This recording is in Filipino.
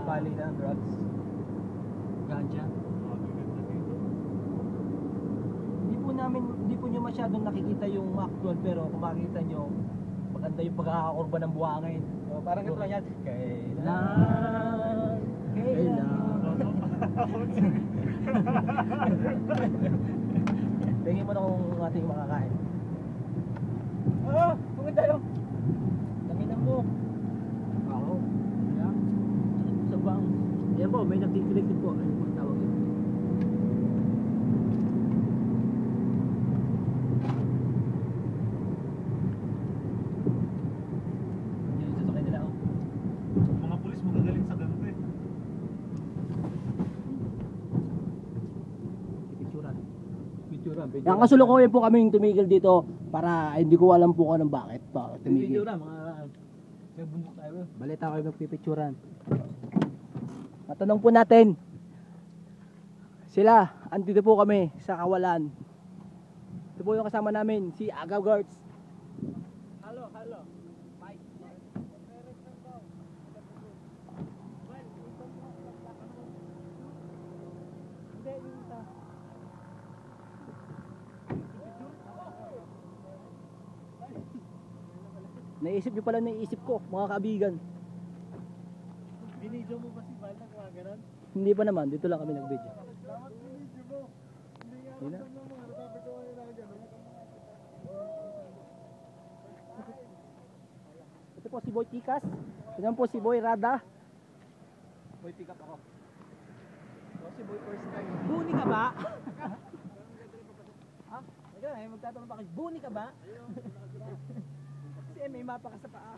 pali na drugs. Ganja. Hindi po nyo masyadong nakikita yung actual, pero kung makikita nyo, maganda yung pagkakakurba ng buhangin. So, parang ganito lang yan. Kailan. Tingin mo na kung ating makakain. Tungin tayo. Tanginan mo. Ako. Yeah. Sa bang. Yan po, may nagkikilig din po. Ano po tawag yun? Yung sasakay nila ako. Mga pulis magagaling sa ganito eh. Ang kasulukuyan po kaming tumigil dito para hindi ko alam po kung bakit pa tumigil. May bundok tayo. Balita kayo magpipicturan. Matanong po natin. Sila, andito po kami sa Kawalan. Ito po yung kasama namin, si Agaw Guards. Hello. Mike. Naisip nyo pala naisip ko, mga kaibigan. Binidyo mo ba si Val na kung gano'n? Hindi pa naman, dito lang kami nag-video. Dapat binidyo mo. Hindi nga Hindi na. alam ng mga sabi ko kayo na gano'n. Ito po si Boy Tikas. Ito po si Boy Rada. Boy, pick up ako. Si Boy first time. Buni ka ba? Ha? Ayun, magtatanong pa kayo. Buni ka ba? Kasi may mapa ka sa paa.